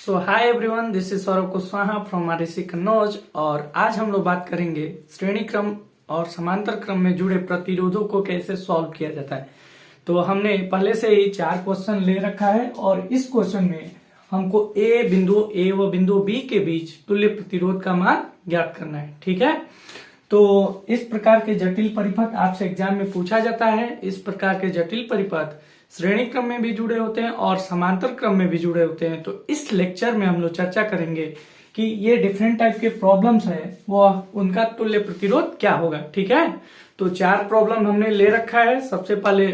So hi everyone, this is Saurabh Kushwaha from RSC Kannauj. और आज हम लोग बात करेंगे श्रेणी क्रम और समांतर क्रम में जुड़े प्रतिरोधों को कैसे सॉल्व किया जाता है। तो हमने पहले से ही 4 क्वेश्चन ले रखा है और इस क्वेश्चन में हमको बिंदु ए व बिंदु बी के बीच तुल्य प्रतिरोध का मान ज्ञात करना है। ठीक है, तो इस प्रकार के जटिल परिपथ आपसे एग्जाम में पूछा जाता है। इस प्रकार के जटिल परिपथ श्रेणी क्रम में भी जुड़े होते हैं और समांतर क्रम में भी जुड़े होते हैं। तो इस लेक्चर में हम लोग चर्चा करेंगे कि ये डिफरेंट टाइप के प्रॉब्लम्स है वो उनका तुल्य प्रतिरोध क्या होगा। ठीक है, तो 4 प्रॉब्लम हमने ले रखा है। सबसे पहले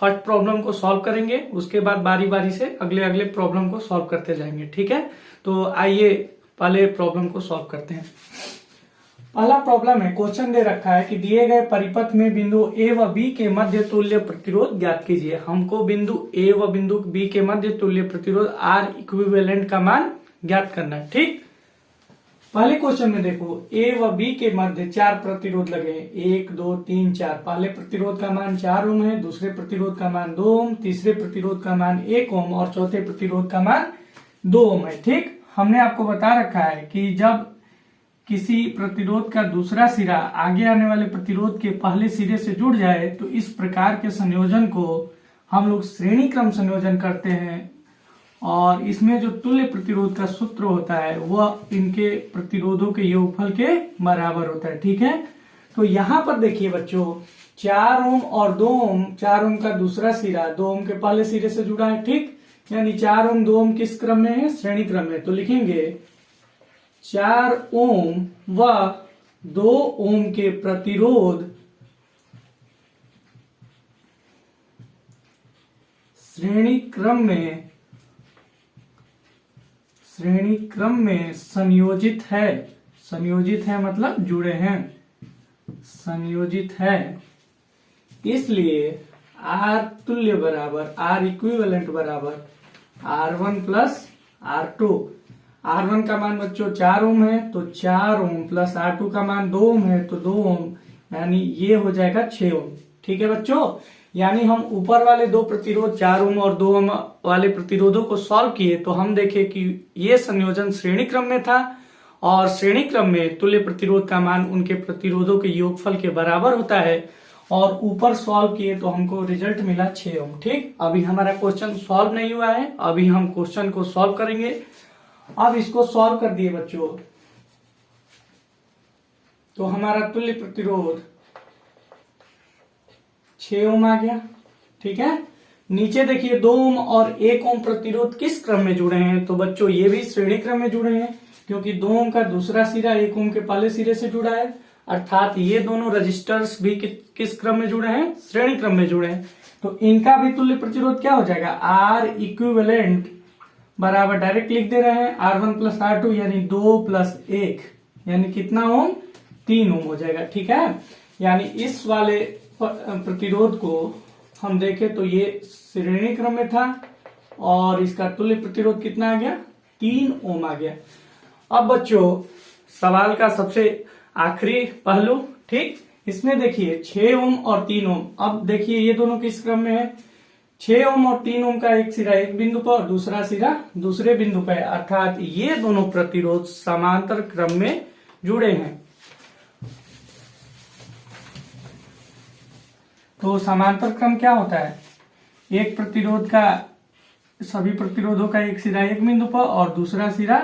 फर्स्ट प्रॉब्लम को सॉल्व करेंगे, उसके बाद बारी बारी से अगले अगले प्रॉब्लम को सॉल्व करते जाएंगे। ठीक है, तो आइए पहले प्रॉब्लम को सॉल्व करते हैं। पहला प्रॉब्लम है, क्वेश्चन दे रखा है कि दिए गए परिपथ में बिंदु ए व बी के मध्य तुल्य प्रतिरोध ज्ञात कीजिए। हमको बिंदु ए व बिंदु बी के मध्य तुल्य प्रतिरोध आर इक्विवेलेंट का मान ज्ञात करना है। ठीक, पहले क्वेश्चन में देखो ए व बी के मध्य 4 प्रतिरोध लगे हैं, 1 2 3 4। पहले प्रतिरोध का मान 4 ओम है, दूसरे प्रतिरोध का मान 2 ओम, तीसरे प्रतिरोध का मान 1 ओम और चौथे प्रतिरोध का मान 2 ओम है। ठीक, हमने आपको बता रखा है कि जब किसी प्रतिरोध का दूसरा सिरा आगे आने वाले प्रतिरोध के पहले सिरे से जुड़ जाए तो इस प्रकार के संयोजन को हम लोग श्रेणी क्रम संयोजन करते हैं और इसमें जो तुल्य प्रतिरोध का सूत्र होता है वह इनके प्रतिरोधों के योगफल के बराबर होता है। ठीक है, तो यहाँ पर देखिए बच्चों, 4 ओम और 2 ओम, 4 ओम का दूसरा सिरा 2 ओम के पहले सिरे से जुड़ा है। ठीक, यानी 4 ओम 2 ओम किस क्रम में है? श्रेणी क्रम में। तो लिखेंगे 4 ओम व 2 ओम के प्रतिरोध श्रेणी क्रम में संयोजित है। संयोजित है मतलब जुड़े हैं, संयोजित है। इसलिए आर तुल्य बराबर आर इक्विवेलेंट बराबर R1 प्लस R2। R1 का मान बच्चों 4 ओम है तो 4 ओम प्लस R2 का मान 2 ओम है तो 2 ओम, यानी ये हो जाएगा 6 ओम। ठीक है बच्चों, यानी हम ऊपर वाले 2 प्रतिरोध 4 ओम और 2 ओम वाले प्रतिरोधों को सॉल्व किए तो हम देखे कि ये संयोजन श्रेणी क्रम में था और श्रेणी क्रम में तुल्य प्रतिरोध का मान उनके प्रतिरोधों के योगफल के बराबर होता है और ऊपर सॉल्व किए तो हमको रिजल्ट मिला 6 ओम। ठीक, अभी हमारा क्वेश्चन सॉल्व नहीं हुआ है, अभी हम क्वेश्चन को सॉल्व करेंगे। अब इसको सॉल्व कर दिए बच्चों तो हमारा तुल्य प्रतिरोध 6 ओम आ गया। ठीक है, नीचे देखिए 2 ओम और 1 ओम प्रतिरोध किस क्रम में जुड़े हैं? तो बच्चों ये भी श्रेणी क्रम में जुड़े हैं क्योंकि 2 ओम का दूसरा सिरा 1 ओम के पहले सिरे से जुड़ा है, अर्थात ये दोनों रजिस्टर्स भी किस क्रम में जुड़े हैं? श्रेणी क्रम में जुड़े हैं। तो इनका भी तुल्य प्रतिरोध क्या हो जाएगा? आर इक्विवेलेंट बराबर डायरेक्ट लिख दे रहे हैं R1 प्लस R2 यानी 2 प्लस 1 यानी कितना ओम? 3 ओम हो जाएगा। ठीक है, यानी इस वाले प्रतिरोध को हम देखें तो ये श्रेणी क्रम में था और इसका तुल्य प्रतिरोध कितना आ गया? 3 ओम आ गया। अब बच्चों सवाल का सबसे आखिरी पहलू, ठीक, इसमें देखिए 6 ओम और 3 ओम। अब देखिए ये दोनों किस क्रम में है? 6 ओम और 3 ओम का एक सिरा एक बिंदु पर और दूसरा सिरा दूसरे बिंदु पर, अर्थात ये दोनों प्रतिरोध समांतर क्रम में जुड़े हैं। तो समांतर क्रम क्या होता है? एक प्रतिरोध का सभी प्रतिरोधों का एक सिरा एक बिंदु पर और दूसरा सिरा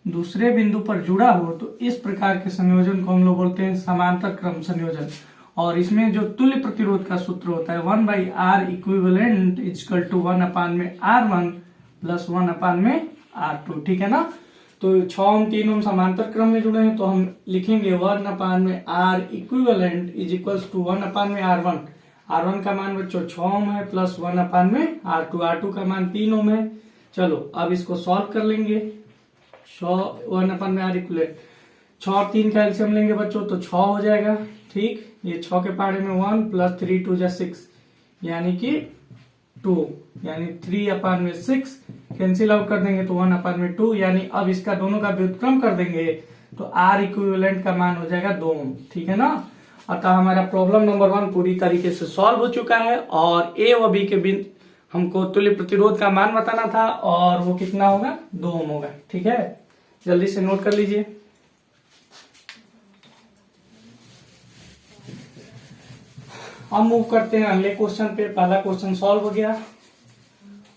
दूसरे बिंदु पर जुड़ा हो तो इस प्रकार के संयोजन को हम लोग बोलते हैं समांतर क्रम संयोजन। और इसमें जो तुल्य प्रतिरोध का सूत्र होता है 1/R equivalent equal to 1/R1 plus 1/R2। ठीक है ना, तो 6 ओम 3 ओम समांतर क्रम में जुड़े हैं तो हम लिखेंगे 1/R equivalent is equal to 1/R1। R1 का मान बच्चों 6 ओम है प्लस 1/R2, R2 का मान 3 ओम है। चलो अब इसको सॉल्व कर लेंगे। 1/R इक्विवेलेंट 6 और 3 का एलसीएम लेंगे बच्चों तो 6 हो जाएगा। ठीक, ये 6 के पहाड़े में 1 प्लस 3 2 जा 6 यानी कि 2, यानी 3/6 कैंसिल आउट कर देंगे तो 1/2, यानी अब इसका दोनों का व्युत्क्रम कर देंगे तो R इक्विवेलेंट का मान हो जाएगा 2 ओम। ठीक है ना, अतः हमारा प्रॉब्लम नंबर 1 पूरी तरीके से सॉल्व हो चुका है और ए व बी के हमको तुल्य प्रतिरोध का मान बताना था और वो कितना होगा, 2 ओम होगा। ठीक है, जल्दी से नोट कर लीजिए। अब मूव करते हैं अगले क्वेश्चन पे। पहला क्वेश्चन सॉल्व हो गया।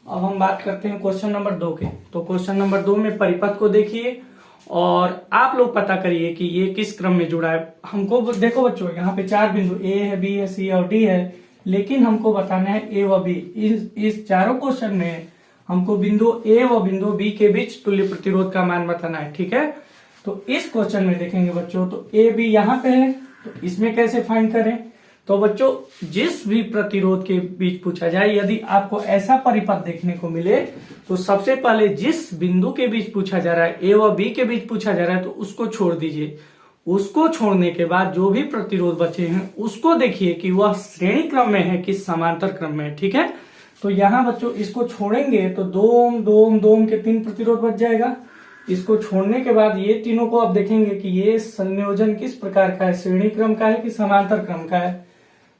अब हम बात करते हैं क्वेश्चन नंबर 2 के। तो क्वेश्चन नंबर 2 में परिपथ को देखिए और आप लोग पता करिए कि ये किस क्रम में जुड़ा है। हमको देखो बच्चों, यहाँ पे 4 बिंदु ए है, बी है, सी और डी है, लेकिन हमको बताना है ए व बी। इस चारों क्वेश्चन में हमको बिंदु ए व बिंदु बी के बीच तुल्य प्रतिरोध का मान बताना है। ठीक है, तो इस क्वेश्चन में देखेंगे बच्चों, तो ए बी यहाँ पे है, तो इसमें कैसे फाइंड करें। तो बच्चों, जिस भी प्रतिरोध के बीच पूछा जाए, यदि आपको ऐसा परिपथ देखने को मिले, तो सबसे पहले जिस बिंदु के बीच पूछा जा रहा है, ए व बी के बीच पूछा जा रहा है, तो उसको छोड़ दीजिए। उसको छोड़ने के बाद जो भी प्रतिरोध बचे हैं उसको देखिए कि वह श्रेणी क्रम में है कि समांतर क्रम में है। ठीक है, तो यहाँ बच्चों इसको छोड़ेंगे तो 2 ओम 2 ओम 2 ओम के 3 प्रतिरोध बच जाएगा। इसको छोड़ने के बाद ये तीनों को आप देखेंगे कि ये संयोजन किस प्रकार का है, श्रेणी क्रम का है कि समांतर क्रम का है।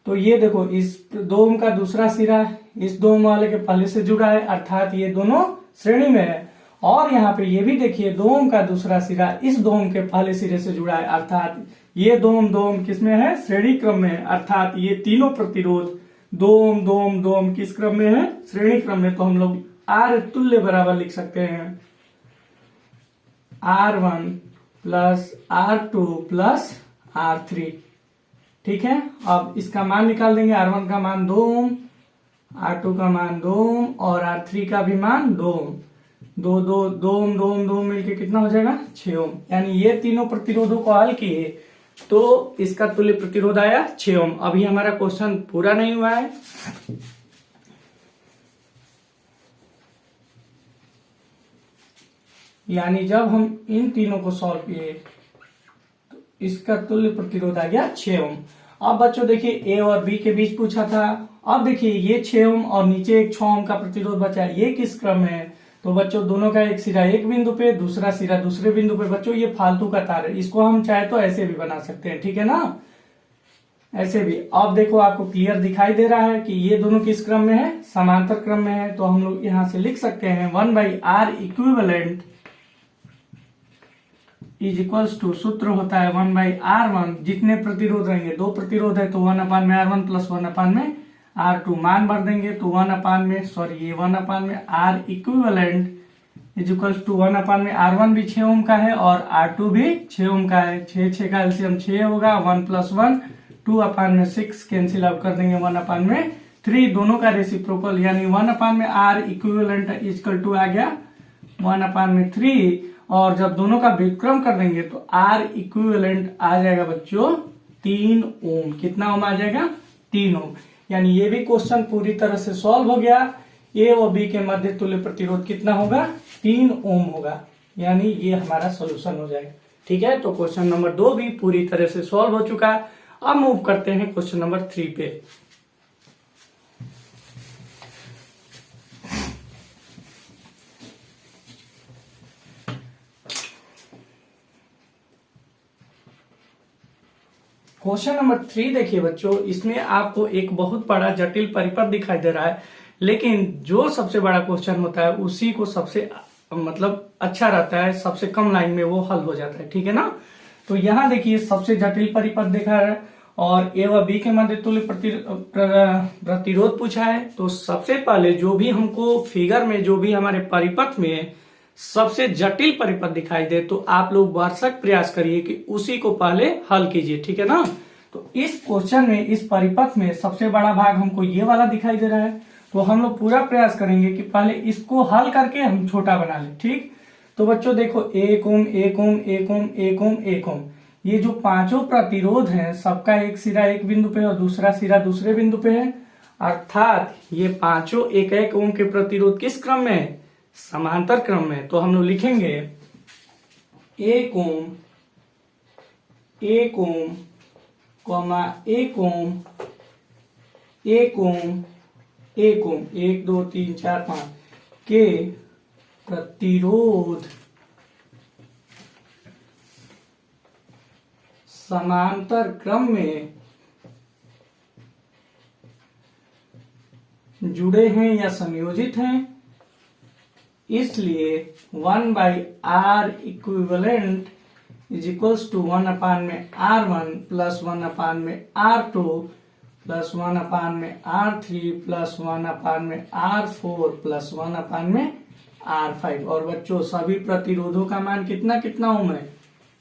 तो ये देखो, इस 2 ओम का दूसरा सिरा इस 2 ओम वाले के पहले से जुड़ा है, अर्थात ये दोनों श्रेणी में है। और यहाँ पे ये भी देखिए, 2 ओम का दूसरा सिरा इस 2 ओम के पहले सिरे से जुड़ा है, अर्थात ये 2 ओम किसमें है, श्रेणी क्रम में है। अर्थात ये तीनों प्रतिरोध 2 ओम 2 ओम 2 ओम किस क्रम में है, श्रेणी क्रम में। तो हम लोग आर तुल्य बराबर लिख सकते हैं R1 plus R2 plus R3। ठीक है, अब इसका मान निकाल देंगे। R1 का मान 2 ओम, R2 का मान 2 ओम और R3 का भी मान 2 ओम। 2 ओम मिलके कितना हो जाएगा, 6 ओम। यानी ये तीनों प्रतिरोधों को हल किए तो इसका तुल्य प्रतिरोध आया 6 ओम। अभी हमारा क्वेश्चन पूरा नहीं हुआ है। यानी जब हम इन तीनों को सॉल्व किए तो इसका तुल्य प्रतिरोध आ गया 6 ओम। अब बच्चों देखिए, ए और बी के बीच पूछा था। अब देखिए ये 6 ओम और नीचे एक 6 ओम का प्रतिरोध बचा है, ये किस क्रम में है। तो बच्चों दोनों का एक सिरा एक बिंदु पे, दूसरा सिरा दूसरे बिंदु पे। बच्चों ये फालतू का तार है, इसको हम चाहे तो ऐसे भी बना सकते हैं। ठीक है ना, ऐसे भी। अब देखो आपको क्लियर दिखाई दे रहा है कि ये दोनों किस क्रम में है, समांतर क्रम में है। तो हम लोग यहां से लिख सकते हैं 1/r equivalent is equals to, सूत्र होता है 1/r1। जितने प्रतिरोध रहेंगे, 2 प्रतिरोध है तो 1/r1 प्लस 1/r2। मान भर देंगे तो 1/में r equivalent is equals to 1/r1 भी 6 ओम का है और r2 भी 6 ओम का है। 6 का एलसीएम 6 होगा, 1 + 1 2/6 कैंसिल आउट कर देंगे, 1/3 दोनों का रेसिप्रोकल, यानी 1/r इक्विवेलेंट इक्वल टू आ गया 1/3। और जब दोनों का व्युत्क्रम कर देंगे तो R इक्विवेलेंट आ जाएगा बच्चों 3 ओम। कितना ओम आ जाएगा, 3 ओम। यानी ये भी क्वेश्चन पूरी तरह से सॉल्व हो गया। ए और बी के मध्य तुल्य प्रतिरोध कितना होगा, 3 ओम होगा। यानी ये हमारा सोल्यूशन हो जाएगा। ठीक है, तो क्वेश्चन नंबर 2 भी पूरी तरह से सॉल्व हो चुका। अब मूव करते हैं क्वेश्चन नंबर 3 पे। क्वेश्चन नंबर 3 देखिए बच्चों, इसमें आपको एक बहुत बड़ा जटिल परिपथ दिखाई दे रहा है, लेकिन जो सबसे बड़ा क्वेश्चन होता है उसी को सबसे अच्छा रहता है, सबसे कम लाइन में वो हल हो जाता है। ठीक है ना, तो यहाँ देखिए सबसे जटिल परिपथ देखा है और ए व बी के मध्य तुल्य प्रतिरोध पूछा है। तो सबसे पहले जो भी हमको फिगर में, जो भी हमारे परिपथ में सबसे जटिल परिपथ दिखाई दे, तो आप लोग भरसक प्रयास करिए कि उसी को पहले हल कीजिए। ठीक है ना, तो इस क्वेश्चन में, इस परिपथ में सबसे बड़ा भाग हमको ये वाला दिखाई दे रहा है। तो हम लोग पूरा प्रयास करेंगे कि पहले इसको हल करके हम छोटा बना लें। ठीक, तो बच्चों देखो 1 ओम 1 ओम 1 ओम 1 ओम 1 ओम, ये जो पांचों प्रतिरोध हैं सबका एक सिरा एक बिंदु पे और दूसरा सिरा दूसरे बिंदु पे है। अर्थात ये पांचों 1-1 ओम के प्रतिरोध किस क्रम में है, समांतर क्रम में। तो हम लोग लिखेंगे 1 ओम 1 ओम 1 ओम 1 ओम 1 ओम 1 2 3 4 5 के प्रतिरोध समांतर क्रम में जुड़े हैं या संयोजित हैं, इसलिए 1/r equivalent is equals to 1/r1 plus 1/r2 plus 1/r3 plus 1/r4 plus 1/r5। और बच्चों सभी प्रतिरोधों का मान कितना कितना ओम है,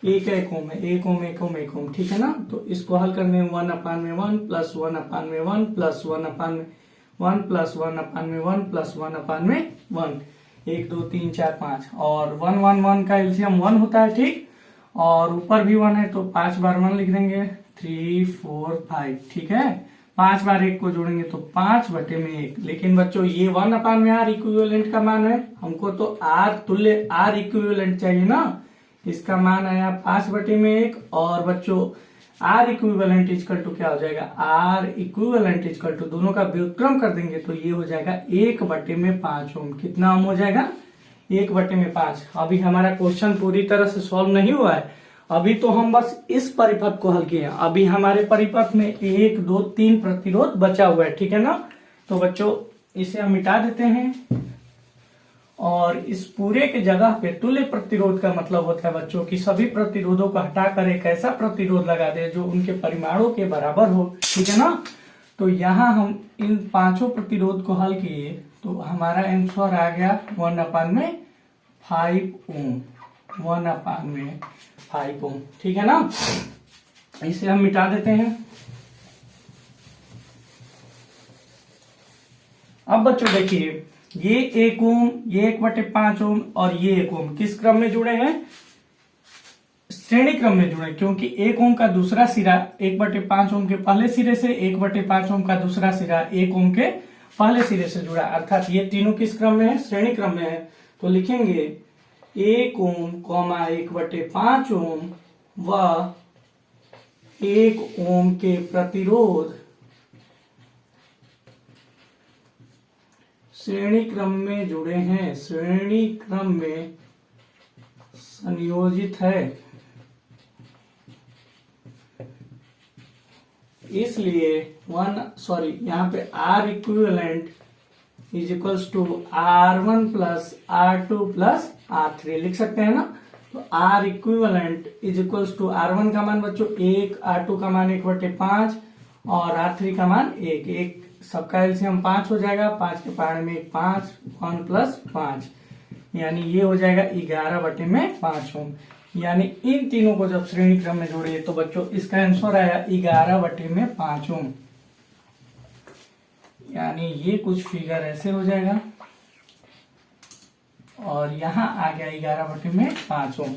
एक ओम है, एक ओम एक ओम एक ओम, ठीक है ना। तो इसको हल करने में 1/1 प्लस 1/1 प्लस 1/1 प्लस 1/1 प्लस 1/1, 1 2 3 4 5, और 1 1 1 का एलसीएम 1 होता है, ठीक। और ऊपर भी 1 है तो 5 बार 1 लिख देंगे, 3 4 5, ठीक है। 5 बार 1 को जोड़ेंगे तो 5/1। लेकिन बच्चों ये 1/r इक्विवेलेंट का मान है, हमको तो r तुल्य r इक्विवेलेंट चाहिए ना। इसका मान आया 5/1। और बच्चों r इक्विवेलेंट इजकल टू क्या हो जाएगा, r इक्विवेलेंट इजकल टू दोनों का व्युत्क्रम कर देंगे तो ये हो जाएगा 1/5 ओम। कितना ओम हो जाएगा, 1/5। अभी हमारा क्वेश्चन पूरी तरह से सॉल्व नहीं हुआ है, अभी तो हम बस इस परिपथ को हल किए हैं। अभी हमारे परिपथ में 1 2 3 प्रतिरोध बचा हुआ है, ठीक है ना। तो बच्चों इसे हम मिटा देते हैं और इस पूरे के जगह पे तुल्य प्रतिरोध का मतलब होता है बच्चों कि सभी प्रतिरोधों को हटाकर एक ऐसा प्रतिरोध लगा दे जो उनके परिमाणों के बराबर हो, ठीक है ना। तो यहाँ हम इन 5 प्रतिरोध को हल किए तो हमारा आंसर आ गया 1/5 ओम, 1/5 ओम, ठीक है ना। इसे हम मिटा देते हैं। अब बच्चों देखिए ये 1 ओम, ये 1/5 ओम और ये 1 ओम किस क्रम में जुड़े हैं, श्रेणी क्रम में जुड़े, क्योंकि 1 ओम का दूसरा सिरा 1/5 ओम के पहले सिरे से, 1/5 ओम का दूसरा सिरा 1 ओम के पहले सिरे से जुड़ा, अर्थात ये तीनों किस क्रम में है, श्रेणी क्रम में है। तो लिखेंगे 1 ओम, 1/5 ओम व 1 ओम के प्रतिरोध श्रेणी क्रम में जुड़े हैं, श्रेणी क्रम में संयोजित है, इसलिए यहाँ पे R equivalent is equals to R1 plus R2 plus R3 लिख सकते हैं ना। तो R equivalent is equals to R1 का मान बच्चों 1, R2 का मान 1/5 और R3 का मान 1 सबका एलसीएम 5 हो जाएगा, 5 के पहाड़ में 5, 1 प्लस 5 यानी ये हो जाएगा 11/5 ओम। यानी इन तीनों को जब श्रेणी क्रम में जोड़िए तो बच्चों इसका आंसर आया 11/5 ओम। यानी ये कुछ फिगर ऐसे हो जाएगा और यहाँ आ गया 11/5 ओम।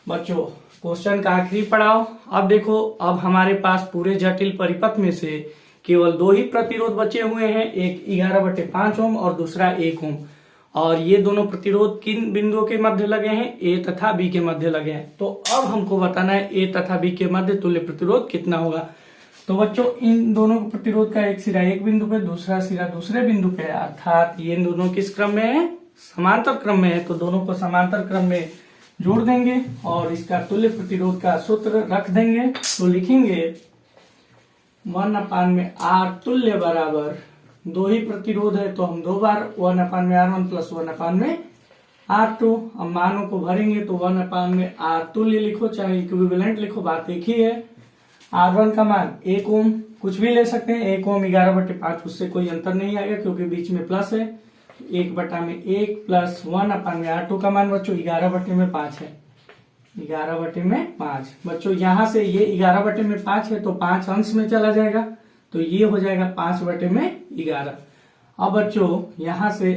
बच्चों क्वेश्चन का आखिरी पड़ाव, अब देखो अब हमारे पास पूरे जटिल परिपथ में से केवल 2 ही प्रतिरोध बचे हुए हैं, एक 11/5 ओम और दूसरा 1 ओम। और ये दोनों प्रतिरोध किन बिंदुओं के मध्य लगे हैं, ए तथा बी के मध्य लगे हैं। तो अब हमको बताना है ए तथा बी के मध्य तुल्य प्रतिरोध कितना होगा। तो बच्चों इन दोनों प्रतिरोध का एक सिरा एक बिंदु पे, दूसरा सिरा दूसरे बिंदु पे, अर्थात ये दोनों किस क्रम में है, समांतर क्रम में है। तो दोनों को समांतर क्रम में जोड़ देंगे और इसका तुल्य प्रतिरोध का सूत्र रख देंगे। तो लिखेंगे 1/r तुल्य बराबर 2 ही प्रतिरोध है तो हम 2 बार 1/r1 प्लस 1/r2। अब मानों को भरेंगे तो 1/r तुल्य लिखो चाहे इक्विवेलेंट लिखो, बात एक ही है। R1 का मान 1 ओम, कुछ भी ले सकते हैं, 1 ओम 11/5 उससे कोई अंतर नहीं आएगा क्योंकि बीच में प्लस है। 1/1 प्लस 1/r2 का मान बच्चों 11/5 है, 11/5। बच्चों यहाँ से ये 11/5 है तो 5 अंश में चला जाएगा तो ये हो जाएगा 5/11। अब बच्चों यहाँ से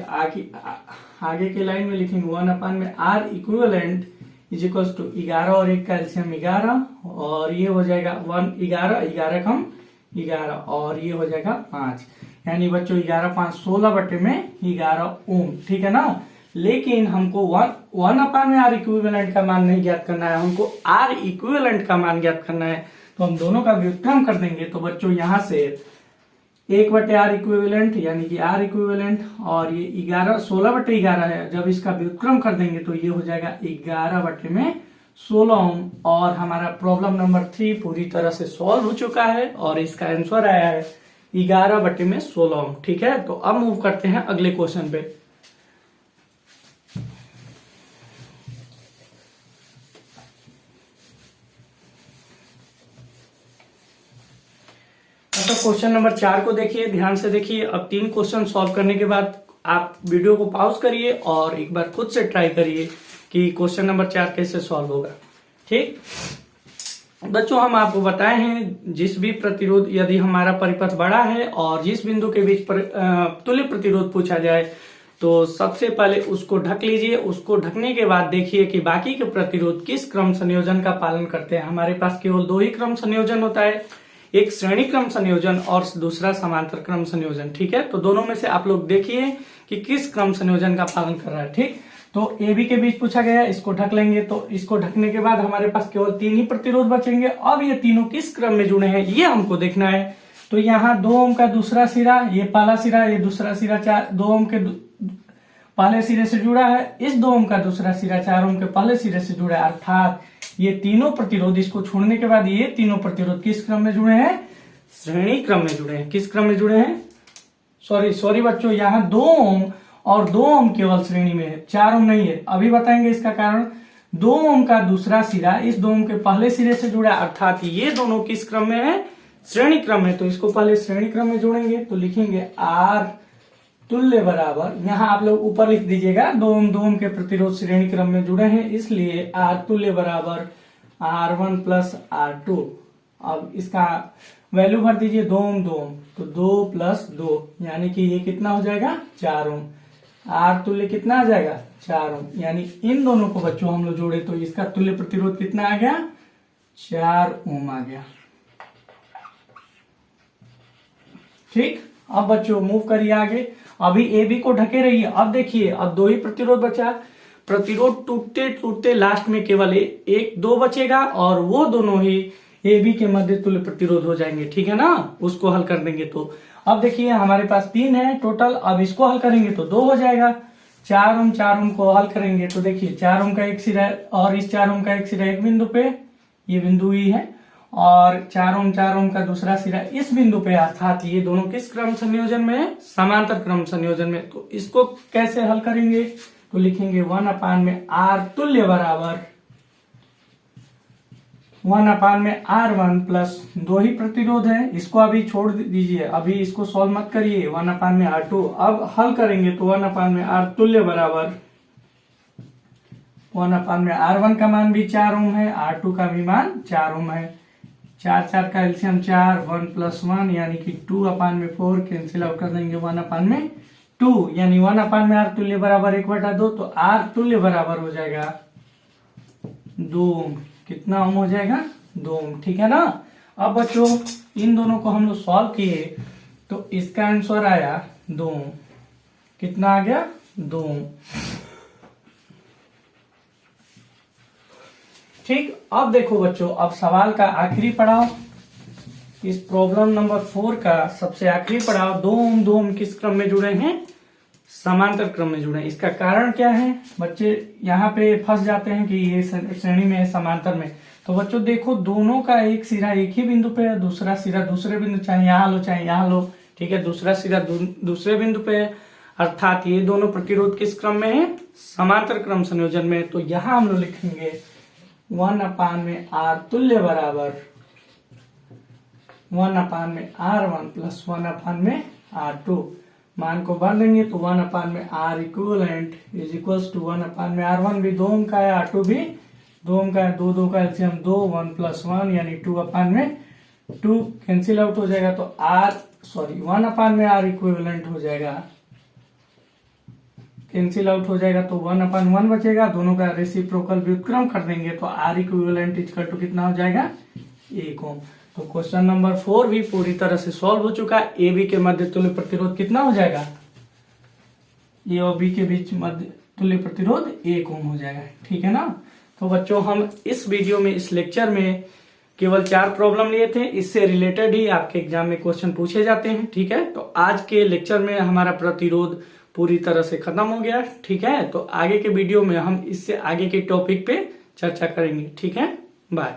आगे के लाइन में लिखेंगे 1/r equivalent is equals to 11 और 1 का एलसीएम 11 और ये हो जाएगा 11 कम 11 और ये हो जाएगा 5। यानी बच्चों 11 5 16/11 ओम, ठीक है ना। लेकिन हमको 1/r इक्विवेलेंट का मान नहीं ज्ञात करना है, हमको r इक्विवेलेंट का मान ज्ञात करना है। तो हम दोनों का व्युत्क्रम कर देंगे। तो बच्चों यहाँ से 1/r इक्विवेलेंट यानी कि r इक्विवेलेंट और ये 16/11 है, जब इसका व्युत्क्रम कर देंगे तो ये हो जाएगा 11/16 ओम। और हमारा प्रॉब्लम नंबर 3 पूरी तरह से सॉल्व हो चुका है और इसका आंसर आया है 11/16 ओम। ठीक है, तो अब मूव करते हैं अगले क्वेश्चन पे। तो क्वेश्चन नंबर 4 को देखिए, ध्यान से देखिए। अब 3 क्वेश्चन सॉल्व करने के बाद आप वीडियो को पॉज करिए और एक बार खुद से ट्राई करिए कि क्वेश्चन नंबर 4 कैसे सॉल्व होगा। ठीक बच्चों, हम आपको बताए हैं जिस भी प्रतिरोध, यदि हमारा परिपथ बड़ा है और जिस बिंदु के बीच पर तुल्य प्रतिरोध पूछा जाए तो सबसे पहले उसको ढक लीजिए। उसको ढकने के बाद देखिए कि बाकी के प्रतिरोध किस क्रम संयोजन का पालन करते हैं। हमारे पास केवल 2 ही क्रम संयोजन होता है, एक श्रेणी क्रम संयोजन और दूसरा समांतर क्रम संयोजन। ठीक है, तो दोनों में से आप लोग देखिए कि किस क्रम संयोजन का पालन कर रहा है। ठीक, तो ए बी के बीच पूछा गया, इसको ढक लेंगे। तो इसको ढकने के बाद हमारे पास केवल 3 ही प्रतिरोध बचेंगे। अब ये तीनों किस क्रम में जुड़े हैं ये हमको देखना है। तो यहाँ 2 ओम का दूसरा सिरा, ये पहला सिरा, ये दूसरा सिरा 2 ओम के पहले सिरे से जुड़ा है। इस 2 ओम का दूसरा सिरा 4 ओम के पहले सिरे से जुड़ा है, अर्थात ये तीनों प्रतिरोध, इसको छोड़ने के बाद ये तीनों प्रतिरोध किस क्रम में जुड़े हैं? श्रेणी क्रम में जुड़े हैं। किस क्रम में जुड़े हैं? सॉरी बच्चों, यहाँ 2 ओम और 2 ओम केवल श्रेणी में है, 4 ओम नहीं है। अभी बताएंगे इसका कारण। 2 ओम का दूसरा सिरा इस 2 ओम के पहले सिरे से जुड़ा, अर्थात ये दोनों किस क्रम में है? श्रेणी क्रम में। तो इसको पहले श्रेणी क्रम में जोड़ेंगे तो लिखेंगे R तुल्य बराबर, यहाँ आप लोग ऊपर लिख दीजिएगा 2 ओम के प्रतिरोध श्रेणी क्रम में जुड़े हैं, इसलिए R तुल्य बराबर R1 प्लस R2। अब इसका वैल्यू भर दीजिए 2 ओम तो 2 प्लस 2 यानी कि ये कितना हो जाएगा? 4 ओम। R तुल्य कितना आ जाएगा? 4 ओम। यानी इन दोनों को बच्चों हम लोग जोड़े तो इसका तुल्य प्रतिरोध कितना आ गया? 4 ओम आ गया। ठीक, अब बच्चों मूव करिए आगे। अभी ए बी को ढके रहिए। अब देखिए, अब 2 ही प्रतिरोध बचा। प्रतिरोध टूटते टूटते लास्ट में केवल 1-2 बचेगा और वो दोनों ही ए बी के मध्य तुल्य प्रतिरोध हो जाएंगे। ठीक है ना, उसको हल कर देंगे। तो अब देखिए हमारे पास 3 है टोटल। अब इसको हल करेंगे तो 2 हो जाएगा। 4 ओम को हल करेंगे तो देखिए 4 ओम का एक सिरा और इस 4 ओम का एक सिरा एक बिंदु पे, ये बिंदु ही है, और 4 ओम का दूसरा सिरा इस बिंदु पे, अर्थात ये दोनों किस क्रम संयोजन में है? समांतर क्रम संयोजन में। तो इसको कैसे हल करेंगे? तो लिखेंगे 1/R तुल्य बराबर 1/R1 प्लस 2 ही प्रतिरोध है। इसको अभी छोड़ दीजिए, अभी इसको सॉल्व मत करिए। 1/R2 अब हल करेंगे तो 1/R तुल्य बराबर 1/R1 का मान भी 4 ओम है, R2 का भी मान 4 ओम है। 4 का एलसीएम 4, 1 प्लस 1 यानी कि 2/4 कैंसिल आउट कर देंगे 1/2 यानी 1/R तुल्य बराबर 1/2। तो R तुल्य बराबर हो जाएगा 2 ओम। कितना ओम हो जाएगा? 2 ओम। ठीक है ना। अब बच्चों इन दोनों को हम लोग सॉल्व किए तो इसका आंसर आया 2 ओम। कितना आ गया? 2 ओम। ठीक, अब देखो बच्चों, अब सवाल का आखिरी पड़ाव, इस प्रॉब्लम नंबर 4 का सबसे आखिरी पड़ाव, 2 ओम किस क्रम में जुड़े हैं? समांतर क्रम में जुड़े हैं। इसका कारण क्या है? बच्चे यहाँ पे फंस जाते हैं कि ये श्रेणी में है, समांतर में। तो बच्चों देखो, दोनों का एक सिरा एक ही बिंदु पे है, दूसरा सिरा दूसरे बिंदु, चाहे यहाँ लो चाहे यहाँ लो। ठीक है, दूसरा सिरा दूसरे बिंदु पे है, अर्थात ये दोनों प्रतिरोध किस क्रम में है? समांतर क्रम संयोजन में। तो यहाँ हम लोग लिखेंगे 1/R तुल्य बराबर 1/R1 प्लस 1/R2। मान को भर देंगे तो 1/R equivalent is equals to 1/R1 भी 2 ओम का है, R2 भी 2 ओम का है, 2 का एलसीएम 2, 1 प्लस 1 यानी 2/2 कैंसिल आउट हो जाएगा। तो 1/R इक्विवेलेंट हो जाएगा, कैंसिल आउट हो जाएगा तो 1/1 बचेगा। दोनों का रेसिप्रोकल व्युत्क्रम कर देंगे तो R इक्विवेलेंट इक्वल टू कितना हो जाएगा? 1 ओम। तो क्वेश्चन नंबर 4 भी पूरी तरह से सॉल्व हो चुका है। ए बी के मध्य तुल्य प्रतिरोध कितना हो जाएगा? ए और बी के बीच मध्य तुल्य प्रतिरोध 1 ओम हो जाएगा। ठीक है ना। तो बच्चों हम इस वीडियो में, इस लेक्चर में केवल 4 प्रॉब्लम लिए थे। इससे रिलेटेड ही आपके एग्जाम में क्वेश्चन पूछे जाते हैं। ठीक है, तो आज के लेक्चर में हमारा प्रतिरोध पूरी तरह से खत्म हो गया। ठीक है, तो आगे के वीडियो में हम इससे आगे के टॉपिक पे चर्चा करेंगे। ठीक है, बाय।